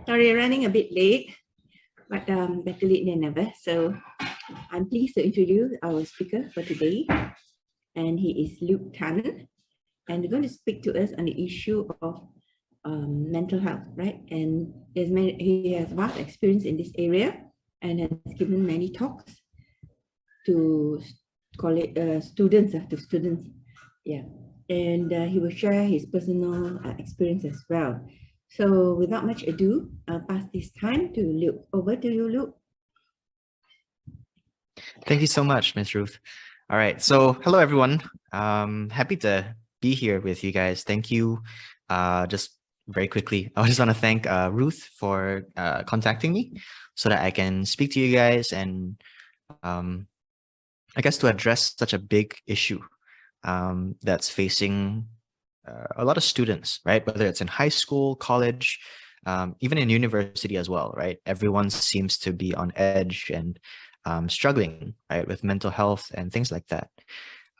Sorry, running a bit late, but better late than never. So I'm pleased to introduce our speaker for today, and he is Luke Tan, and he's going to speak to us on the issue of mental health, right? And he has vast experience in this area and has given many talks to college students, yeah. And he will share his personal experience as well. So without much ado, I'll pass this time to Luke. Over to you, Luke. Thank you so much, Ms. Ruth. All right, so hello everyone. Happy to be here with you guys. Thank you. Just very quickly, I just want to thank Ruth for contacting me so that I can speak to you guys and I guess to address such a big issue that's facing a lot of students, right? Whether it's in high school, college, even in university as well, right? Everyone seems to be on edge and struggling, right, with mental health and things like that.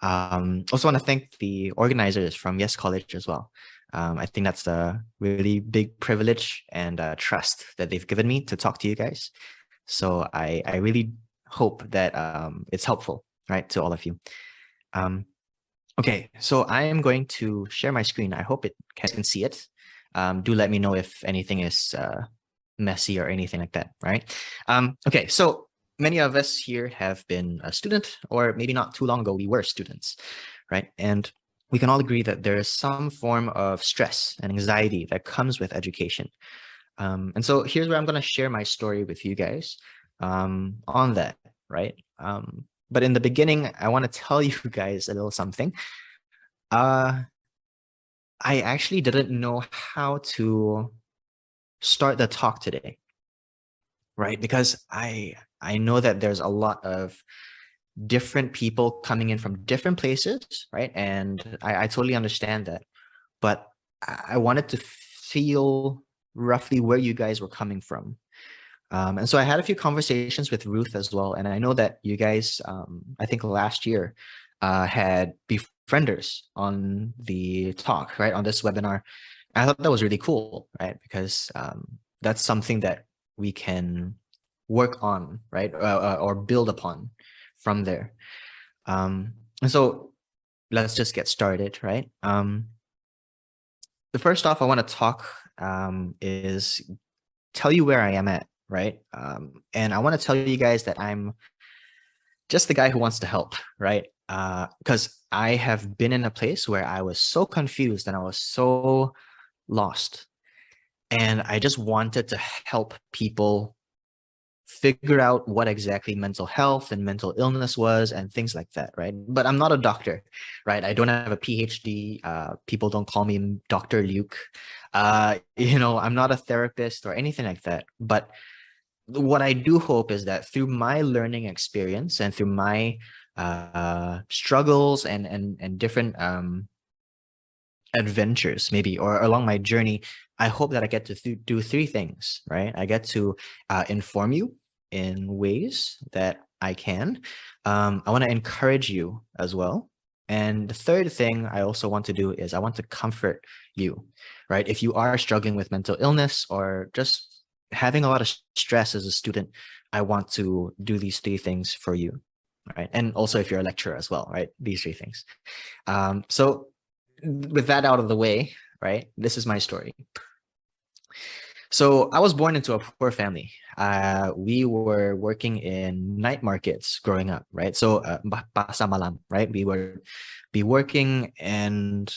Also want to thank the organizers from Yes College as well. I think that's a really big privilege and trust that they've given me to talk to you guys. So I really hope that it's helpful, right, to all of you. Okay, so I am going to share my screen. I hope you can see it. Do let me know if anything is messy or anything like that, right? Okay, so many of us here have been a student, or maybe not too long ago, we were students, right? And we can all agree that there is some form of stress and anxiety that comes with education. And so here's where I'm going to share my story with you guys on that, right? But in the beginning, I want to tell you guys a little something. I actually didn't know how to start the talk today, right? Because I know that there's a lot of different people coming in from different places, right? And I totally understand that. But I wanted to feel roughly where you guys were coming from. And so I had a few conversations with Ruth as well. And I know that you guys, I think last year, had befrienders on the talk, right, on this webinar. I thought that was really cool, right? Because that's something that we can work on, right, or build upon from there. And so let's just get started, right? The first off I want to talk is tell you where I am at, right? And I want to tell you guys that I'm just the guy who wants to help, right? Because I have been in a place where I was so confused and I was so lost. And I just wanted to help people figure out what exactly mental health and mental illness was and things like that, right? But I'm not a doctor, right? I don't have a PhD. People don't call me Dr. Luke. I'm not a therapist or anything like that. But what I do hope is that through my learning experience and through my struggles and different adventures maybe, or along my journey, I hope that I get to do three things, right? I get to inform you in ways that I can. I want to encourage you as well. And the third thing I also want to do is I want to comfort you, right? If you are struggling with mental illness or just having a lot of stress as a student, I want to do these three things for you, right? And also if you're a lecturer as well, right? These three things. So with that out of the way, right? This is my story. So I was born into a poor family. We were working in night markets growing up, right? So pasa malam, right? We were be working and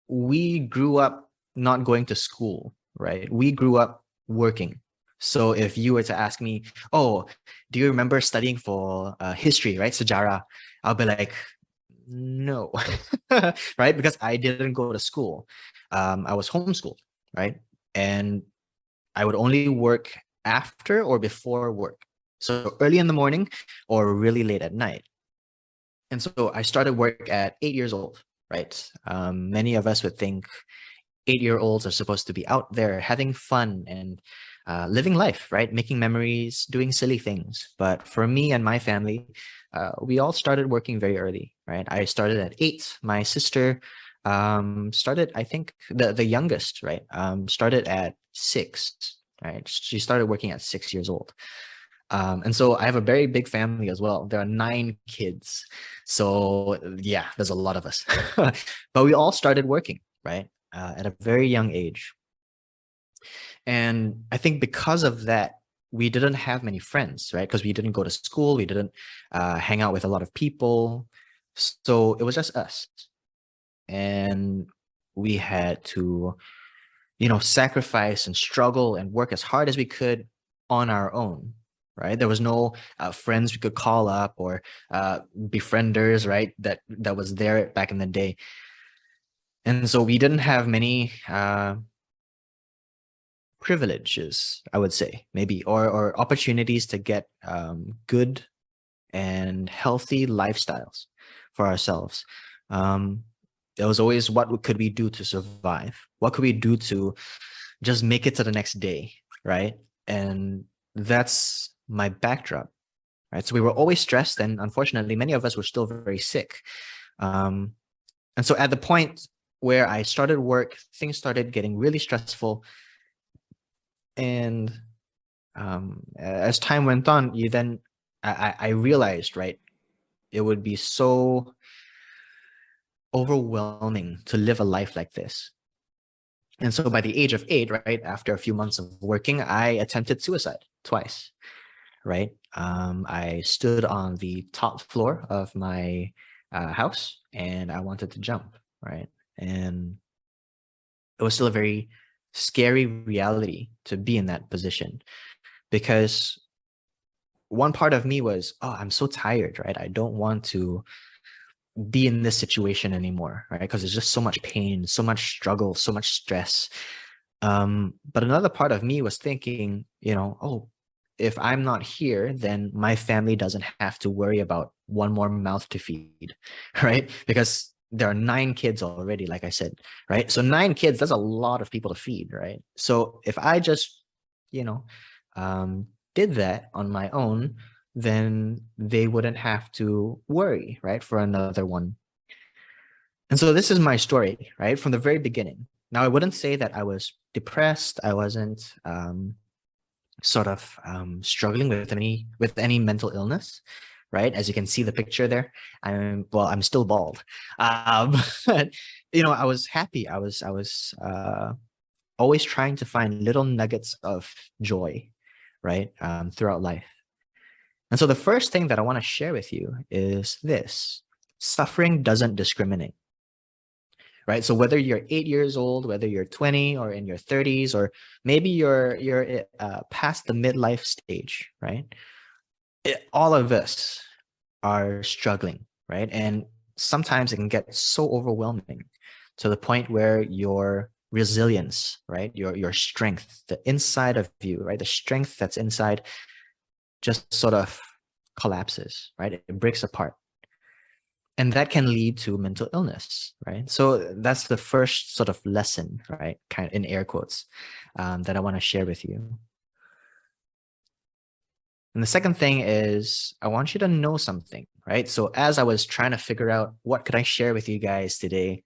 we grew up not going to school, right? We grew up working. So if you were to ask me, oh, do you remember studying for history, right? Sejarah, I'll be like, no, right? Because I didn't go to school. I was homeschooled, right? And I would only work after or before work. So early in the morning or really late at night. And so I started work at 8 years old, right? Many of us would think 8-year-olds are supposed to be out there having fun and living life, right? Making memories, doing silly things. But for me and my family, we all started working very early, right? I started at 8. My sister started, I think, the youngest, right? Started at 6. right? She started working at 6 years old. And so I have a very big family as well. There are 9 kids. So yeah, there's a lot of us. But we all started working, right? At a very young age. And I think because of that, we didn't have many friends, right? Because we didn't go to school, we didn't hang out with a lot of people. So it was just us. And we had to, sacrifice and struggle and work as hard as we could on our own, right? There was no friends we could call up or befrienders, right? That was there back in the day. And so we didn't have many privileges, I would say, maybe, or opportunities to get good and healthy lifestyles for ourselves. It was always, what could we do to survive? What could we do to just make it to the next day, right? And that's my backdrop, right? So we were always stressed, and unfortunately, many of us were still very sick. And so at the point where I started work, things started getting really stressful. And as time went on, I realized, right, it would be so overwhelming to live a life like this. And so by the age of 8, right, after a few months of working, I attempted suicide twice, right? I stood on the top floor of my house and I wanted to jump, right? And it was still a very scary reality to be in that position, because one part of me was, oh, I'm so tired, right? I don't want to be in this situation anymore, right? Because there's just so much pain, so much struggle, so much stress. But another part of me was thinking, oh, if I'm not here, then my family doesn't have to worry about one more mouth to feed, right? Because there are 9 kids already, like I said, right? So 9 kids, that's a lot of people to feed, right? So if I just, did that on my own, then they wouldn't have to worry, right, for another one. And so this is my story, right, from the very beginning. Now, I wouldn't say that I was depressed. I wasn't struggling with any mental illness, right? As you can see the picture there, I'm still bald, but I was happy. I was always trying to find little nuggets of joy, right, throughout life. And so the first thing that I want to share with you is this: suffering doesn't discriminate, right? So whether you're 8 years old, whether you're 20 or in your 30s, or maybe you're past the midlife stage, right? All of us are struggling, right? And sometimes it can get so overwhelming to the point where your resilience, right, your strength, the inside of you, right, the strength that's inside just sort of collapses, right? It breaks apart. And that can lead to mental illness, right? So that's the first sort of lesson, right? Kind of in air quotes, that I want to share with you. And the second thing is, I want you to know something, right? So as I was trying to figure out what could I share with you guys today,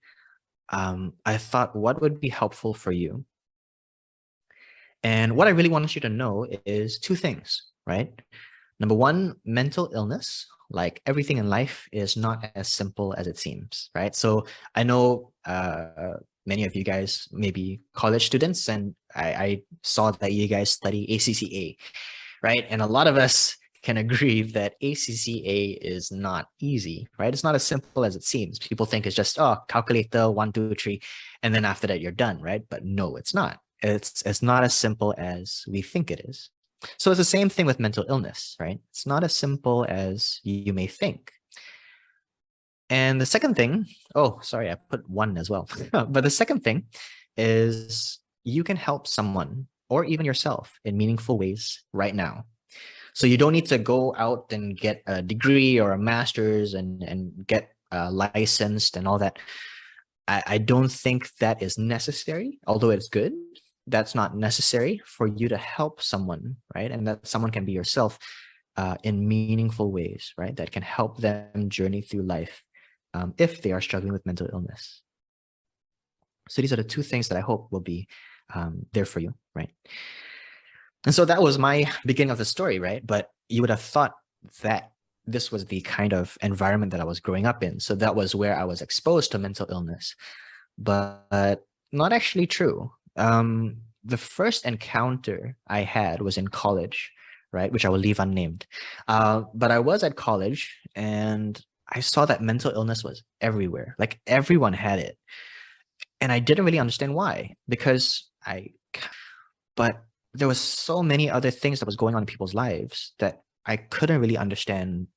I thought, what would be helpful for you? And what I really want you to know is 2 things, right? Number one, mental illness, like everything in life, is not as simple as it seems, right? So I know many of you guys may be college students, and I saw that you guys study ACCA, right? And a lot of us can agree that ACCA is not easy, right? It's not as simple as it seems. People think it's just, oh, calculator, 1, 2, 3, and then after that, you're done, right? But no, it's not. It's not as simple as we think it is. So it's the same thing with mental illness, right? It's not as simple as you may think. And the second thing, oh, sorry, I put 1 as well. But the second thing is, you can help someone or even yourself in meaningful ways right now. So you don't need to go out and get a degree or a master's and get licensed and all that. I don't think that is necessary, although it's good. That's not necessary for you to help someone, right? And that someone can be yourself in meaningful ways, right? That can help them journey through life if they are struggling with mental illness. So these are the 2 things that I hope will be there for you, right? And so that was my beginning of the story, right? But you would have thought that this was the kind of environment that I was growing up in. So that was where I was exposed to mental illness, but not actually true. The first encounter I had was in college, right? Which I will leave unnamed. But I was at college and I saw that mental illness was everywhere. Like everyone had it. And I didn't really understand why, but there was so many other things that was going on in people's lives that I couldn't really understand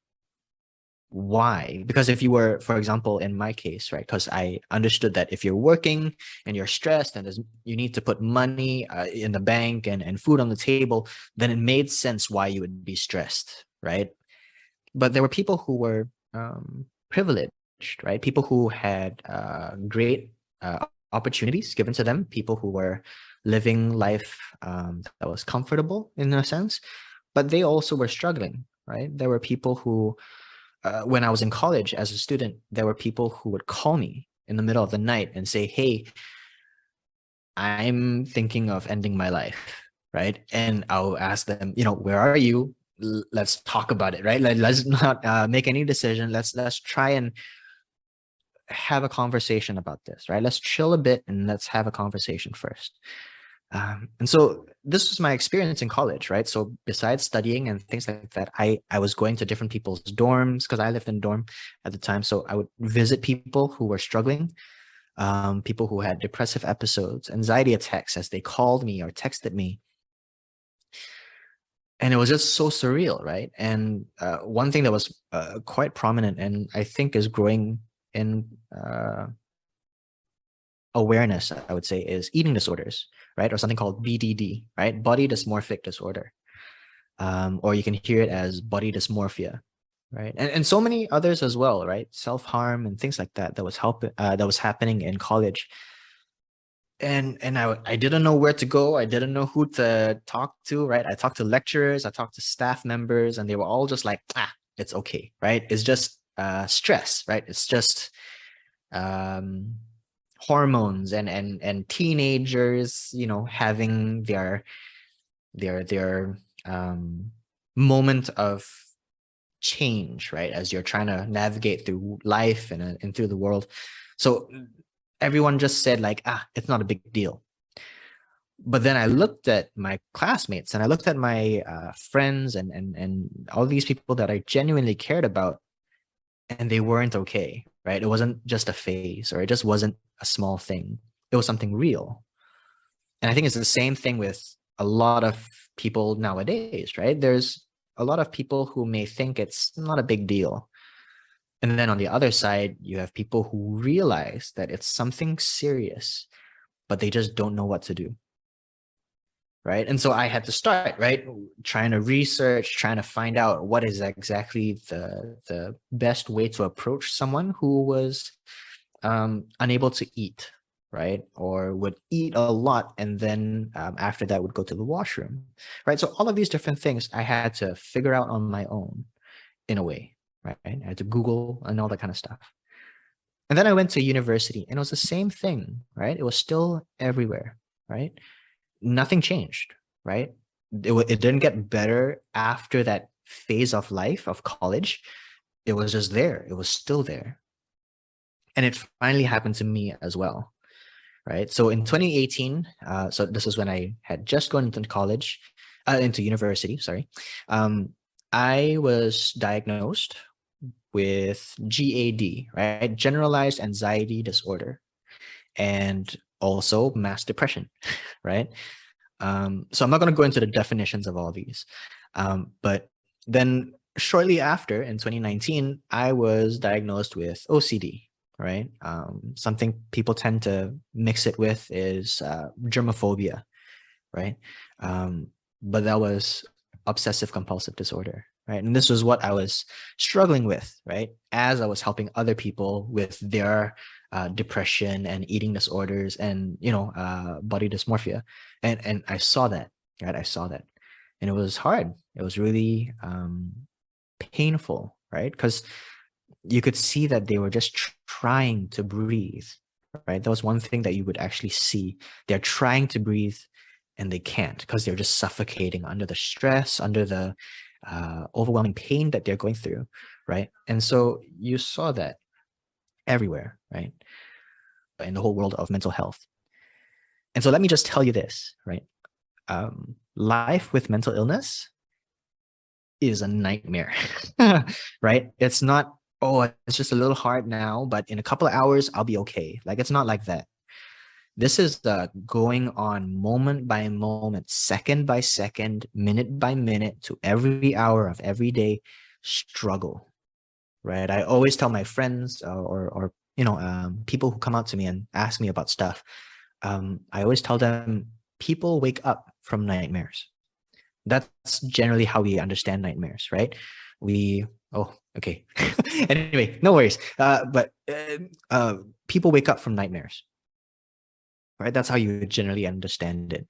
why. Because if you were, for example, in my case, right, because I understood that if you're working and you're stressed and you need to put money in the bank and food on the table, then it made sense why you would be stressed, right? But there were people who were privileged, right? People who had great opportunities given to them, people who were living life that was comfortable in a sense, but they also were struggling, right? There were people who, when I was in college as a student, there were people who would call me in the middle of the night and say, hey, I'm thinking of ending my life, right? And I'll ask them, where are you? Let's talk about it, right? Let's not make any decision. Let's try and have a conversation about this, right? Let's chill a bit and let's have a conversation first. And so this was my experience in college, right? So besides studying and things like that, I was going to different people's dorms because I lived in a dorm at the time. So I would visit people who were struggling, people who had depressive episodes, anxiety attacks, as they called me or texted me. And it was just so surreal, right? And one thing that was quite prominent and I think is growing in awareness, I would say, is eating disorders, right? Or something called BDD, right? Body dysmorphic disorder. Or you can hear it as body dysmorphia, right? And so many others as well, right? Self-harm and things like that that was happening in college. And I didn't know where to go. I didn't know who to talk to, right? I talked to lecturers, I talked to staff members, and they were all just like, it's okay, right? It's just stress, right? It's just hormones and teenagers, having their moment of change, right? As you're trying to navigate through life and through the world. So everyone just said like, it's not a big deal. But then I looked at my classmates and I looked at my friends and all these people that I genuinely cared about, and they weren't okay, right? It wasn't just a phase, or it just wasn't a small thing. It was something real. And I think it's the same thing with a lot of people nowadays, right? There's a lot of people who may think it's not a big deal. And then on the other side, you have people who realize that it's something serious, but they just don't know what to do. Right. And so I had to start, right, trying to research, trying to find out what is exactly the best way to approach someone who was unable to eat, right, or would eat a lot and then after that would go to the washroom, right? So all of these different things I had to figure out on my own in a way, right? I had to Google and all that kind of stuff. And then I went to university and it was the same thing, right? It was still everywhere, right? Nothing changed, right? It didn't get better after that phase of life of college. It was just there. It was still there. And it finally happened to me as well, right? So in 2018, so this is when I had just gone into college, into university, sorry. I was diagnosed with GAD, right? Generalized anxiety disorder, and also mass depression, right? So I'm not going to go into the definitions of all these. But then shortly after, in 2019, I was diagnosed with OCD, right? Something people tend to mix it with is germophobia, right? But that was obsessive compulsive disorder, right? And this was what I was struggling with, right? As I was helping other people with their depression and eating disorders and body dysmorphia, and I saw that, right? I saw that, and it was hard. It was really painful, right? Because you could see that they were just trying to breathe, right? That was one thing that you would actually see. They're trying to breathe, and they can't because they're just suffocating under the stress, under the overwhelming pain that they're going through, right? And so you saw that everywhere, right? In the whole world of mental health. And so let me just tell you this, right? Life with mental illness is a nightmare, right? It's not, oh, it's just a little hard now, but in a couple of hours, I'll be okay. Like, it's not like that. This is the going on moment by moment, second by second, minute by minute to every hour of every day struggle, right? I always tell my friends or people who come out to me and ask me about stuff. I always tell them people wake up from nightmares. That's generally how we understand nightmares, right? Okay. Anyway, no worries. But people wake up from nightmares, right? That's how you generally understand it.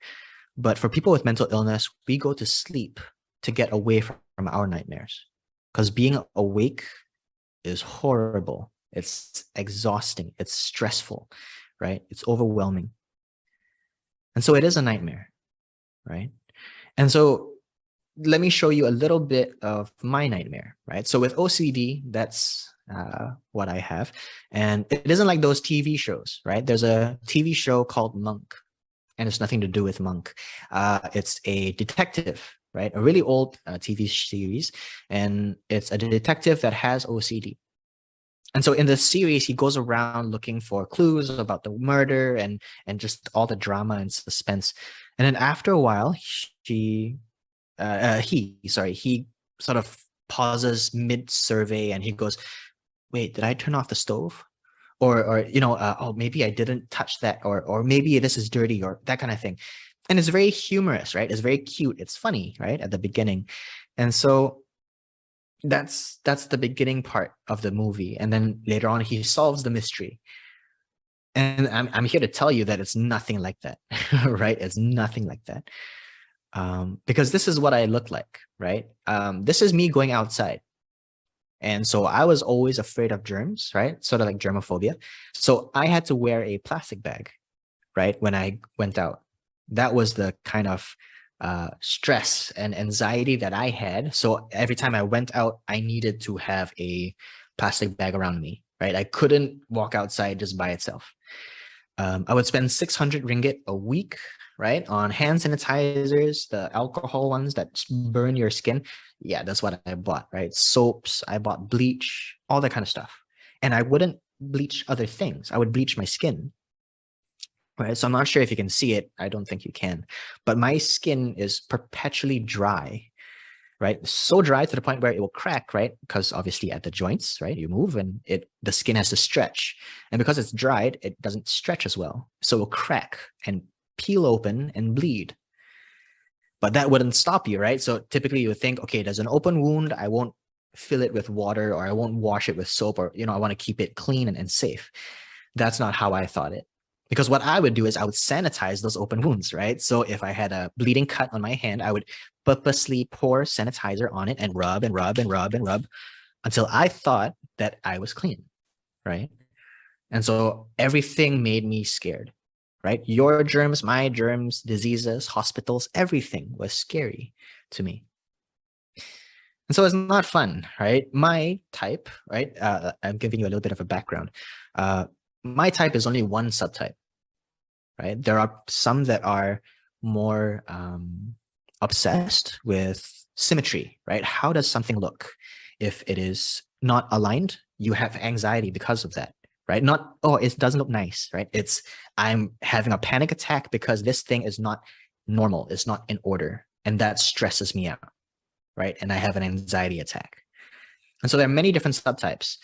But for people with mental illness, we go to sleep to get away from our nightmares, because being awake is horrible. It's exhausting. It's stressful, right? It's overwhelming. And so it is a nightmare, right? And so let me show you a little bit of my nightmare, right? So with OCD, that's what I have. And it isn't like those TV shows, right? There's a TV show called Monk, and it's nothing to do with Monk. It's a detective, right? A really old TV series. And it's a detective that has OCD. And so in the series, he goes around looking for clues about the murder and just all the drama and suspense. And then after a while, he sort of pauses mid-survey and he goes, wait, did I turn off the stove? Or oh, maybe I didn't touch that, or maybe this is dirty, or that kind of thing. And it's very humorous, right? It's very cute. It's funny, right? At the beginning. And so that's the beginning part of the movie. And then later on, he solves the mystery. And I'm here to tell you that it's nothing like that, right? It's nothing like that. Because this is what I look like, right? This is me going outside. And so I was always afraid of germs, right? Sort of like germophobia. So I had to wear a plastic bag, right? When I went out. That was the kind of stress and anxiety that I had. So every time I went out, I needed to have a plastic bag around me, right? I couldn't walk outside just by itself. I would spend 600 ringgit a week, right, on hand sanitizers, the alcohol ones that burn your skin. Yeah, that's what I bought, right? Soaps, I bought bleach, all that kind of stuff. And I wouldn't bleach other things. I would bleach my skin, right? So I'm not sure if you can see it. I don't think you can. But my skin is perpetually dry, right? So dry to the point where it will crack, right? Because obviously at the joints, right, you move and the skin has to stretch. And because it's dried, it doesn't stretch as well. So it will crack and peel open and bleed. But that wouldn't stop you, right? So typically you would think, okay, there's an open wound. I won't fill it with water, or I won't wash it with soap, or, I want to keep it clean and safe. That's not how I thought it. Because what I would do is I would sanitize those open wounds, right? So if I had a bleeding cut on my hand, I would purposely pour sanitizer on it and rub and rub and rub and rub until I thought that I was clean, right? And so everything made me scared, right? Your germs, my germs, diseases, hospitals, everything was scary to me. And so it's not fun, right? My type, right? I'm giving you a little bit of a background. My type is only one subtype, right? There are some that are more obsessed with symmetry, right? How does something look? If it is not aligned, you have anxiety because of that, right? Not, oh, it doesn't look nice, right? It's, I'm having a panic attack because this thing is not normal. It's not in order. And that stresses me out, right? And I have an anxiety attack. And so there are many different subtypes,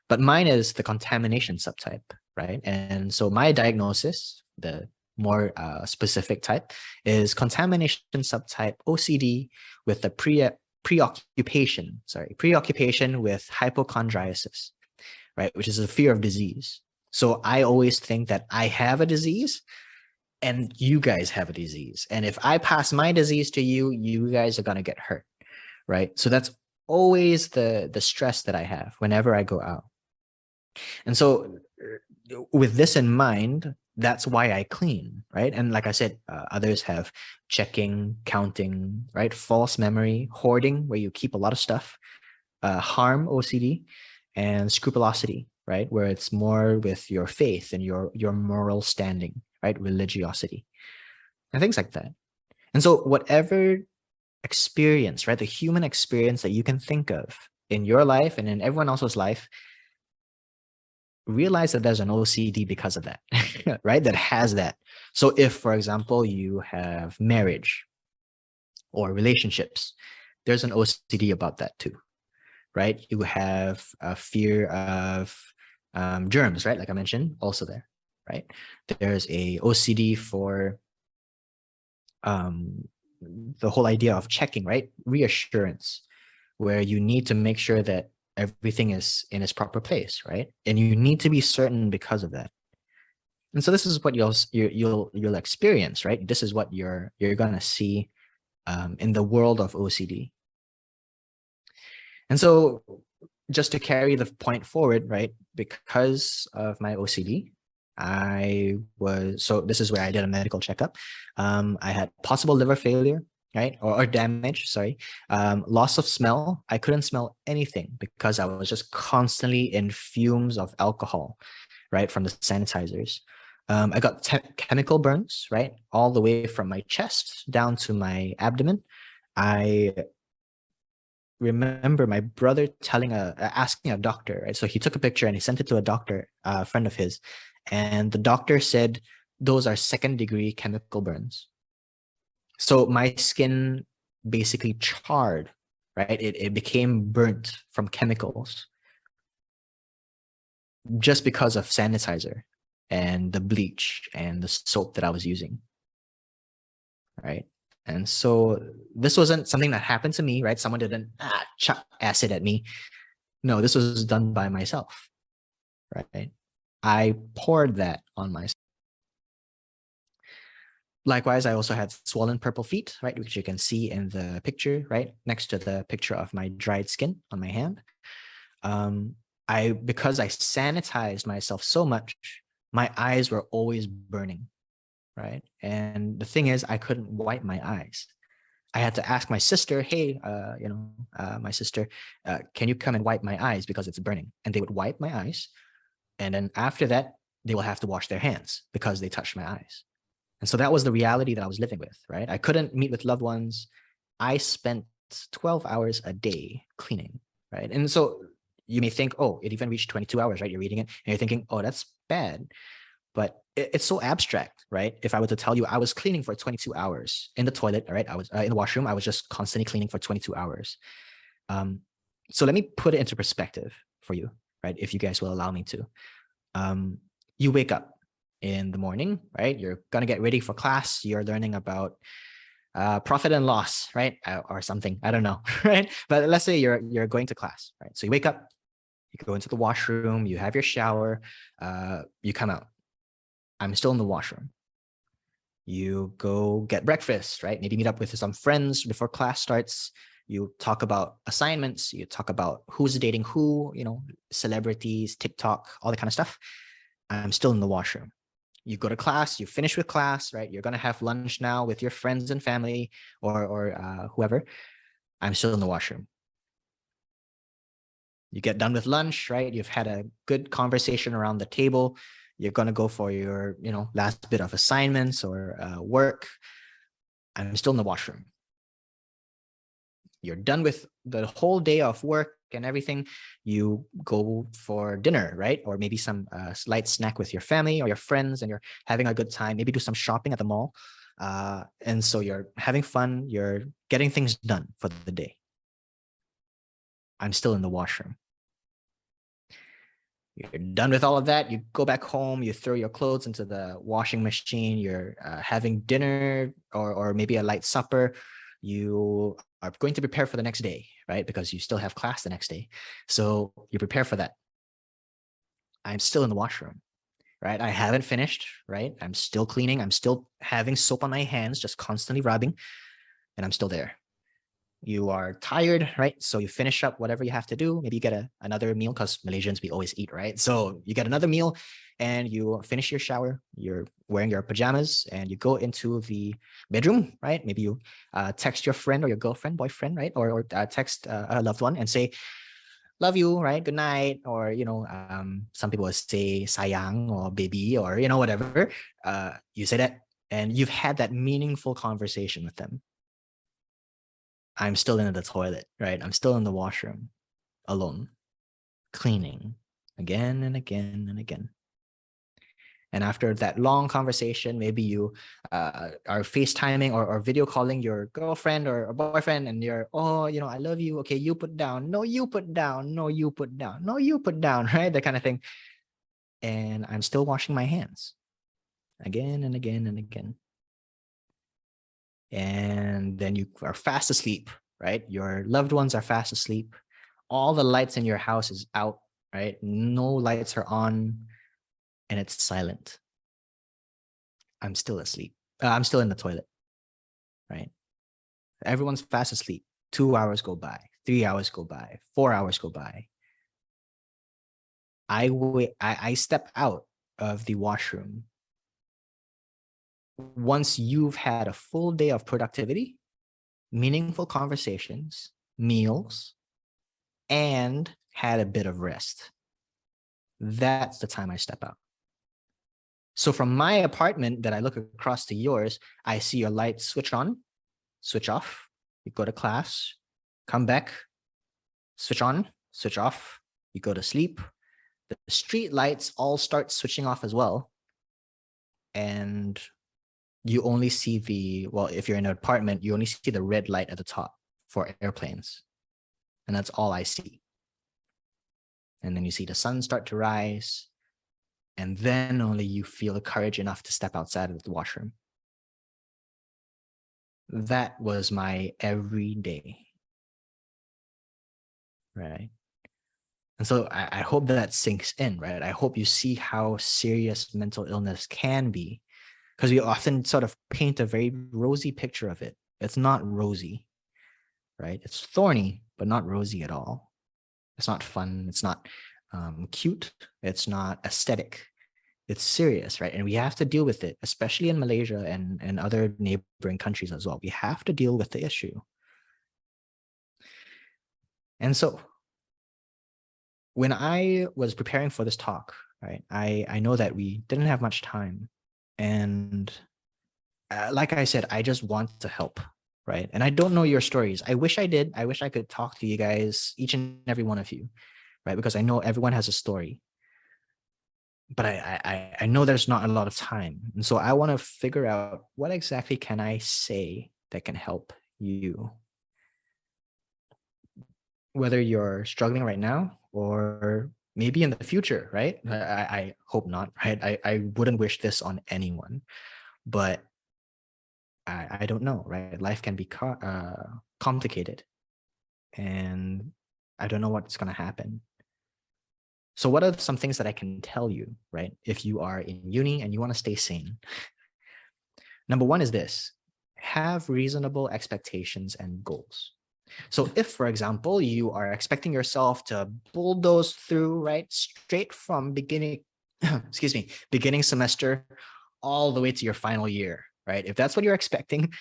but mine is the contamination subtype, right? And so my diagnosis, the more specific type, is contamination subtype OCD with the preoccupation with hypochondriasis, right? Which is a fear of disease. So I always think that I have a disease and you guys have a disease. And if I pass my disease to you, you guys are going to get hurt, right? So that's always the stress that I have whenever I go out. And so with this in mind, That's why I clean, right? And like I said, others have checking, counting, right? False memory, hoarding, where you keep a lot of stuff, harm, OCD, and scrupulosity, right? Where it's more with your faith and your moral standing, right? Religiosity and things like that. And so whatever experience, right? The human experience that you can think of in your life and in everyone else's life, realize that there's an OCD because of that, right? That has that. So if, for example, you have marriage or relationships, there's an OCD about that too, right? You have a fear of germs, right? Like I mentioned, also there, right? There's a OCD for the whole idea of checking, right? Reassurance, where you need to make sure that everything is in its proper place, right? And you need to be certain because of that. And so this is what you'll experience, right? This is what you're gonna see in the world of OCD. And so just to carry the point forward, right? Because of my OCD, so this is where I did a medical checkup. I had possible liver failure, right? Or damage, sorry. Loss of smell. I couldn't smell anything because I was just constantly in fumes of alcohol, right? From the sanitizers. I got chemical burns, right? All the way from my chest down to my abdomen. I remember my brother asking a doctor, right? So he took a picture and he sent it to a doctor, a friend of his, and the doctor said those are second-degree chemical burns. So my skin basically charred, right? It became burnt from chemicals just because of sanitizer and the bleach and the soap that I was using, right? And so this wasn't something that happened to me, right? Someone didn't chuck acid at me. No, this was done by myself, right? I poured that on myself. Likewise, I also had swollen purple feet, right? Which you can see in the picture, right? Next to the picture of my dried skin on my hand. Because I sanitized myself so much, my eyes were always burning, right? And the thing is, I couldn't wipe my eyes. I had to ask my sister, hey, my sister, can you come and wipe my eyes because it's burning? And they would wipe my eyes. And then after that, they will have to wash their hands because they touched my eyes. And so that was the reality that I was living with, right? I couldn't meet with loved ones. I spent 12 hours a day cleaning, right? And so you may think, oh, it even reached 22 hours, right? You're reading it and you're thinking, oh, that's bad. But it's so abstract, right? If I were to tell you I was cleaning for 22 hours in the toilet, right? I was in the washroom. I was just constantly cleaning for 22 hours. So let me put it into perspective for you, right? If you guys will allow me to. You wake up in the morning, right? You're going to get ready for class. You're learning about profit and loss, right? Or something. I don't know, right? But let's say you're going to class, right? So you wake up, you go into the washroom, you have your shower, you come out. I'm still in the washroom. You go get breakfast, right? Maybe meet up with some friends before class starts. You talk about assignments. You talk about who's dating who, celebrities, TikTok, all that kind of stuff. I'm still in the washroom. You go to class, you finish with class, right? You're going to have lunch now with your friends and family or whoever. I'm still in the washroom. You get done with lunch, right? You've had a good conversation around the table. You're going to go for your, last bit of assignments or work. I'm still in the washroom. You're done with the whole day of work and everything. You go for dinner, right? Or maybe some light snack with your family or your friends, and you're having a good time. Maybe do some shopping at the mall. And so you're having fun. You're getting things done for the day. I'm still in the washroom. You're done with all of that. You go back home, you throw your clothes into the washing machine. You're having dinner or maybe a light supper. You are going to prepare for the next day, right? Because you still have class the next day. So you prepare for that. I'm still in the washroom, right? I haven't finished, right? I'm still cleaning. I'm still having soap on my hands, just constantly rubbing, and I'm still there. You are tired, right? So you finish up whatever you have to do. Maybe you get another meal because Malaysians, we always eat, right? So you get another meal and you finish your shower. You're wearing your pajamas and you go into the bedroom, right? Maybe you text your friend or your girlfriend, boyfriend, right? Or text a loved one and say, love you, right? Good night. Or, some people would say sayang or baby or, whatever. You say that and you've had that meaningful conversation with them. I'm still in the toilet, right? I'm still in the washroom alone, cleaning again and again and again. And after that long conversation, maybe you are FaceTiming or video calling your girlfriend or boyfriend, and you're, oh, I love you. Okay, you put down. No, you put down. No, you put down. No, you put down, right? That kind of thing. And I'm still washing my hands again and again and again. And then you are fast asleep, right? Your loved ones are fast asleep. All the lights in your house is out, right? No lights are on and it's silent. I'm still asleep. I'm still in the toilet, right? Everyone's fast asleep. 2 hours go by, 3 hours go by, 4 hours go by. I step out of the washroom. Once you've had a full day of productivity, meaningful conversations, meals, and had a bit of rest, that's the time I step out. So from my apartment that I look across to yours, I see your lights switch on, switch off. You go to class, come back, switch on, switch off. You go to sleep. The street lights all start switching off as well. And you only see if you're in an apartment, you only see the red light at the top for airplanes. And that's all I see. And then you see the sun start to rise. And then only you feel the courage enough to step outside of the washroom. That was my everyday, right? And so I hope that sinks in, right? I hope you see how serious mental illness can be, because we often sort of paint a very rosy picture of it. It's not rosy, right? It's thorny, but not rosy at all. It's not fun. It's not cute. It's not aesthetic. It's serious, right? And we have to deal with it, especially in Malaysia and other neighboring countries as well. We have to deal with the issue. And so when I was preparing for this talk, right, I know that we didn't have much time. And like I said, I just want to help, right? And I don't know your stories. I wish I did. I wish I could talk to you guys, each and every one of you, right? Because I know everyone has a story. But I know there's not a lot of time. And so I want to figure out what exactly can I say that can help you, whether you're struggling right now or maybe in the future, right? I hope not, right? I wouldn't wish this on anyone, but I don't know, right? Life can be complicated and I don't know what's going to happen. So what are some things that I can tell you, right? If you are in uni and you want to stay sane. Number one is this: have reasonable expectations and goals. So if, for example, you are expecting yourself to bulldoze through, right, straight from beginning, beginning semester all the way to your final year, right? If that's what you're expecting,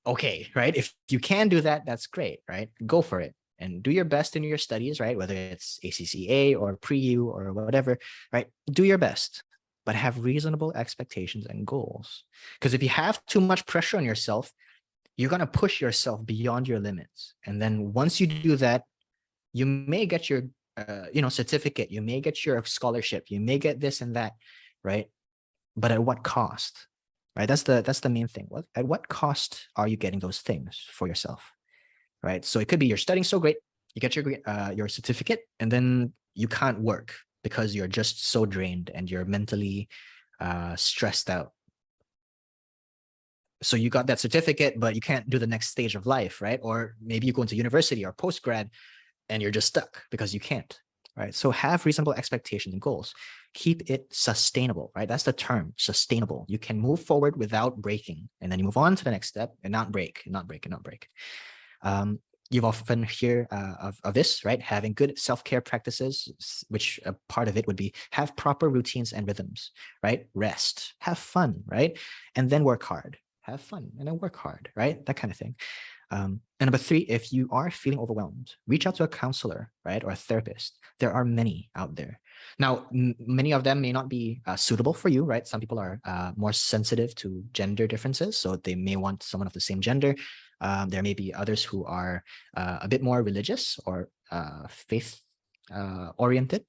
okay, right? If you can do that, that's great, right? Go for it and do your best in your studies, right? Whether it's ACCA or pre-U or whatever, right? Do your best, but have reasonable expectations and goals. Because if you have too much pressure on yourself, you're going to push yourself beyond your limits. And then once you do that, you may get your certificate, you may get your scholarship, you may get this and that, right? But at what cost? Right? That's the main thing. At what cost are you getting those things for yourself? Right? So it could be you're studying so great, you get your certificate, and then you can't work because you're just so drained and you're mentally stressed out. So you got that certificate, but you can't do the next stage of life, right? Or maybe you go into university or post-grad and you're just stuck because you can't, right? So have reasonable expectations and goals. Keep it sustainable, right? That's the term, sustainable. You can move forward without breaking, and then you move on to the next step and not break, and not break, and not break. You've often hear of this, right? Having good self-care practices, which a part of it would be have proper routines and rhythms, right? Rest, have fun, right? And then work hard. Have fun and then work hard, right? That kind of thing. And number three, if you are feeling overwhelmed, reach out to a counselor, right? Or a therapist. There are many out there. Now, many of them may not be suitable for you, right? Some people are more sensitive to gender differences, so they may want someone of the same gender. There may be others who are a bit more religious or faith oriented.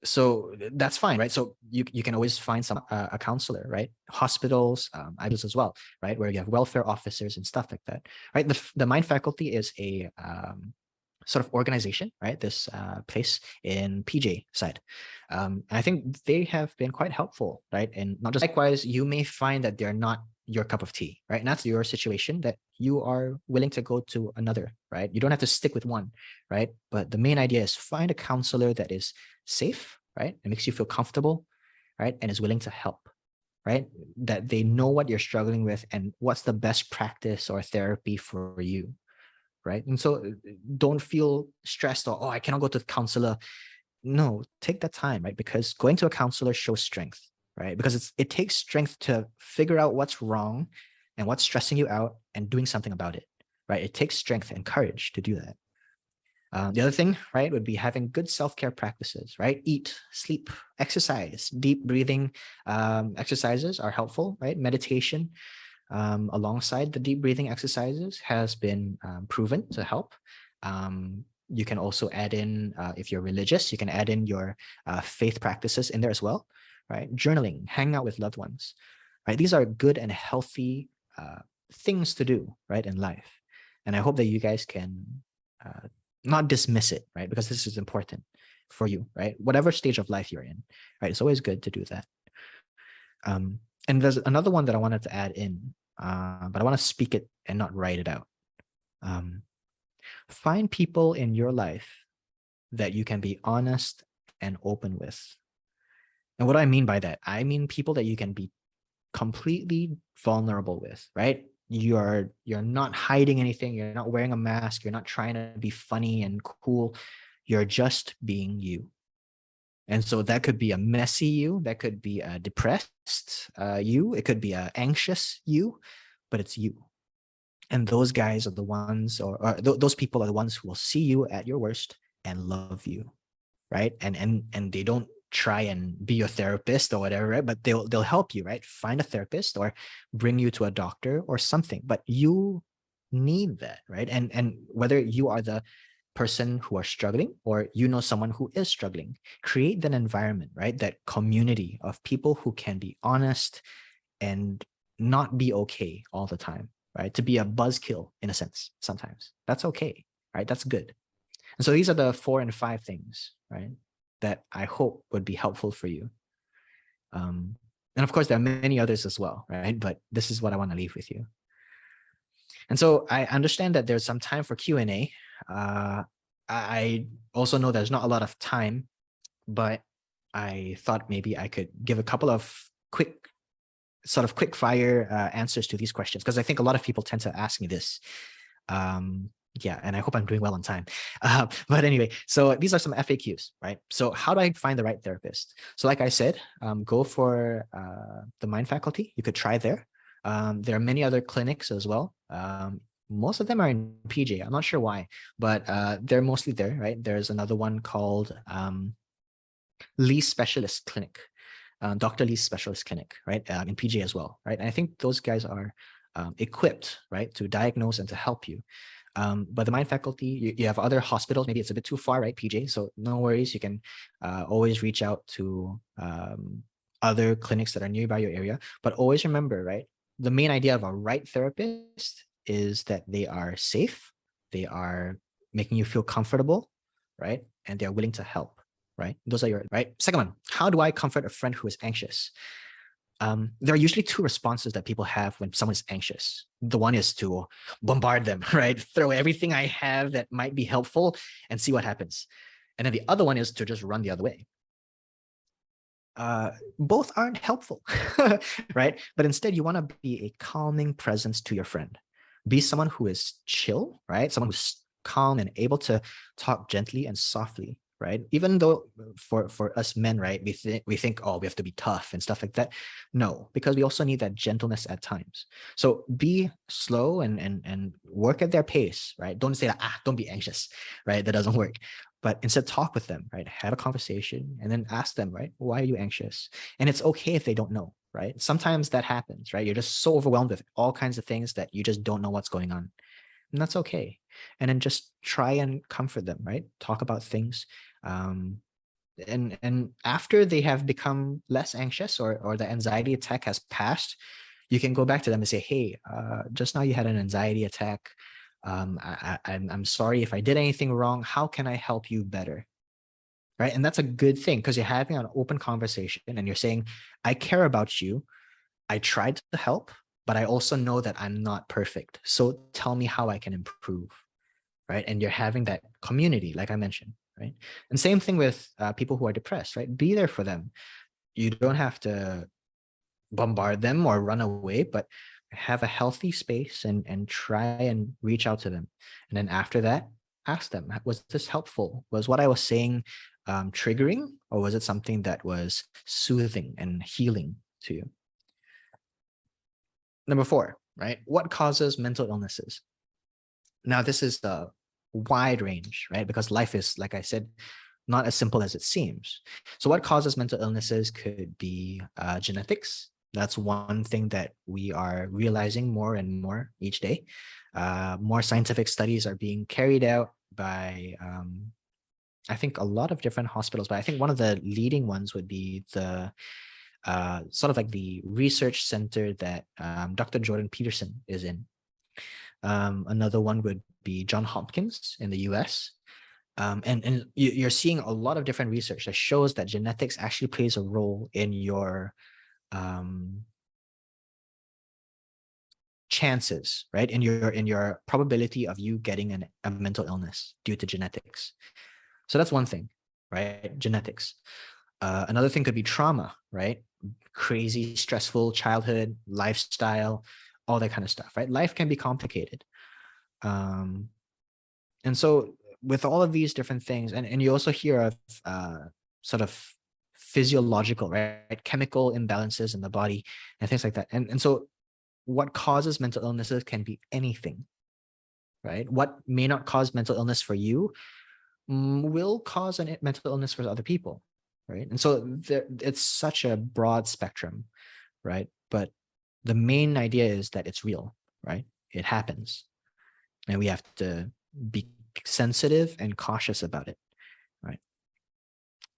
So that's fine, right? So you can always find some a counselor, right? Hospitals, I do as well, right? Where you have welfare officers and stuff like that, right? The Mind Faculty is a sort of organization, right? This place in PJ side. And I think they have been quite helpful, right? And not just likewise, you may find that they're not your cup of tea, right? And that's your situation that you are willing to go to another, right? You don't have to stick with one, right? But the main idea is find a counselor that is safe, right? It makes you feel comfortable, right? And is willing to help, right? That they know what you're struggling with and what's the best practice or therapy for you, right? And so don't feel stressed or, oh, I cannot go to the counselor. No, take that time, right? Because going to a counselor shows strength, right? Because it takes strength to figure out what's wrong and what's stressing you out and doing something about it, right? It takes strength and courage to do that. The other thing, right, would be having good self-care practices, right? Eat, sleep, exercise, deep breathing exercises are helpful, right? Meditation alongside the deep breathing exercises has been proven to help. You can also add in, if you're religious, you can add in your faith practices in there as well, right? Journaling, hang out with loved ones, right? These are good and healthy things to do, right, in life. And I hope that you guys can not dismiss it, right? Because this is important for you, right? Whatever stage of life you're in, right? It's always good to do that. And there's another one that I wanted to add in, but I want to speak it and not write it out. Find people in your life that you can be honest and open with. And what do I mean by that? I mean people that you can be completely vulnerable with, right? You're not hiding anything. You're not wearing a mask. You're not trying to be funny and cool. You're just being you. And so that could be a messy you, that could be a depressed you, it could be an anxious you, but it's you. And those guys are the ones, or those people are the ones who will see you at your worst and love you, right? And they don't try and be your therapist or whatever, right? But they'll help you, right? Find a therapist or bring you to a doctor or something. But you need that, right? And whether you are the person who are struggling or you know someone who is struggling, create that environment, right? That community of people who can be honest and not be okay all the time, right? To be a buzzkill in a sense sometimes. That's okay, right? That's good. And so these are the 4 and 5 things, right, that I hope would be helpful for you. And of course, there are many others as well, right? But this is what I want to leave with you. And so I understand that there's some time for Q&A. I also know there's not a lot of time, but I thought maybe I could give a couple of quick fire answers to these questions, because I think a lot of people tend to ask me this. Yeah, and I hope I'm doing well on time. But anyway, so these are some FAQs, right? So how do I find the right therapist? So like I said, go for the Mind Faculty. You could try there. There are many other clinics as well. Most of them are in PJ. I'm not sure why, but they're mostly there, right? There's another one called Lee's Specialist Clinic, Dr. Lee's Specialist Clinic, right? In PJ as well, right? And I think those guys are equipped, right, to diagnose and to help you. But the Mind Faculty, you have other hospitals. Maybe it's a bit too far, right, PJ? So no worries. You can always reach out to other clinics that are nearby your area. But always remember, right, the main idea of a right therapist is that they are safe, they are making you feel comfortable, right? And they're willing to help, right? Those are your, right? Second one, how do I comfort a friend who is anxious? There are usually 2 responses that people have when someone is anxious. The one is to bombard them, right? Throw everything I have that might be helpful and see what happens. And then the other one is to just run the other way. Both aren't helpful, right? But instead, you want to be a calming presence to your friend, Be someone who is chill, right? Someone who's calm and able to talk gently and softly, right? Even though for us men, right, we think, oh, we have to be tough and stuff like that. No, because we also need that gentleness at times. So be slow and work at their pace, right? Don't say that, don't be anxious, right? That doesn't work. But instead, talk with them, right? Have a conversation and then ask them, right? Why are you anxious? And it's okay if they don't know, right? Sometimes that happens, right? You're just so overwhelmed with all kinds of things that you just don't know what's going on. And that's okay. And then just try and comfort them, right? Talk about things. And after they have become less anxious or the anxiety attack has passed, you can go back to them and say, hey, just now you had an anxiety attack. I'm sorry if I did anything wrong. How can I help you better? Right. And that's a good thing because you're having an open conversation and you're saying, I care about you. I tried to help, but I also know that I'm not perfect. So tell me how I can improve. Right. And you're having that community, like I mentioned. Right. And same thing with people who are depressed, right? Be there for them. You don't have to bombard them or run away, but have a healthy space and try and reach out to them. And then after that, ask them, was this helpful? Was what I was saying triggering, or was it something that was soothing and healing to you? Number 4, right? What causes mental illnesses? Now, this is the wide range, right? Because life is, like I said, not as simple as it seems. So what causes mental illnesses could be genetics. That's one thing that we are realizing more and more each day. More scientific studies are being carried out by, I think, a lot of different hospitals, but I think one of the leading ones would be the sort of like the research center that Dr. Jordan Peterson is in. Another one would be Johns Hopkins in the US. And you're seeing a lot of different research that shows that genetics actually plays a role in your chances, right? In your probability of you getting a mental illness due to genetics. So that's one thing, right? Genetics. Another thing could be trauma, right? Crazy, stressful childhood, lifestyle, all that kind of stuff, right? Life can be complicated. And so with all of these different things, and you also hear of sort of physiological, right? Chemical imbalances in the body and things like that. And so what causes mental illnesses can be anything, right? What may not cause mental illness for you will cause a mental illness for other people, right? And so it's such a broad spectrum, right? But the main idea is that it's real, right? It happens. And we have to be sensitive and cautious about it, right?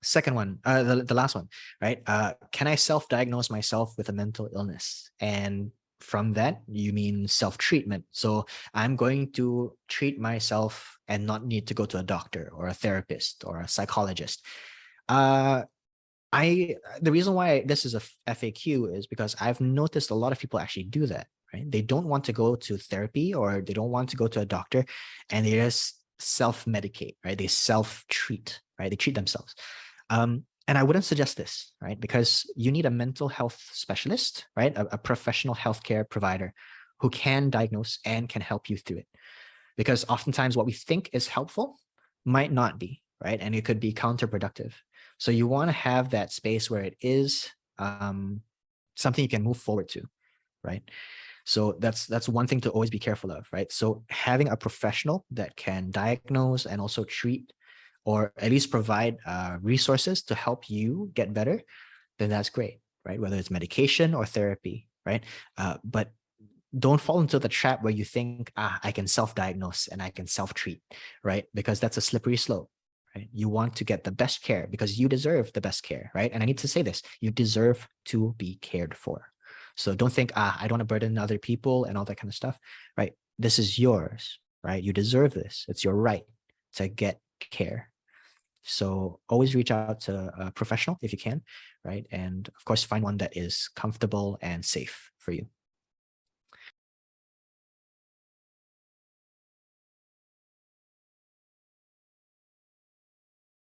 Second one, the last one, right? Can I self-diagnose myself with a mental illness? And from that, you mean self-treatment. So I'm going to treat myself and not need to go to a doctor or a therapist or a psychologist. The reason why this is a FAQ is because I've noticed a lot of people actually do that, right? They don't want to go to therapy or they don't want to go to a doctor, and they just self-medicate, right? They self-treat, right? They treat themselves. And I wouldn't suggest this, right? Because you need a mental health specialist, right? A professional healthcare provider who can diagnose and can help you through it. Because oftentimes what we think is helpful might not be, right? And it could be counterproductive. So you want to have that space where it is something you can move forward to, right? So that's one thing to always be careful of, right? So having a professional that can diagnose and also treat, or at least provide resources to help you get better, then that's great, right? Whether it's medication or therapy, right? But don't fall into the trap where you think, I can self-diagnose and I can self-treat, right? Because that's a slippery slope, right? You want to get the best care because you deserve the best care, right? And I need to say this, you deserve to be cared for. So don't think, I don't want to burden other people and all that kind of stuff, right? This is yours, right? You deserve this. It's your right to get care. So always reach out to a professional if you can, right? And of course, find one that is comfortable and safe for you.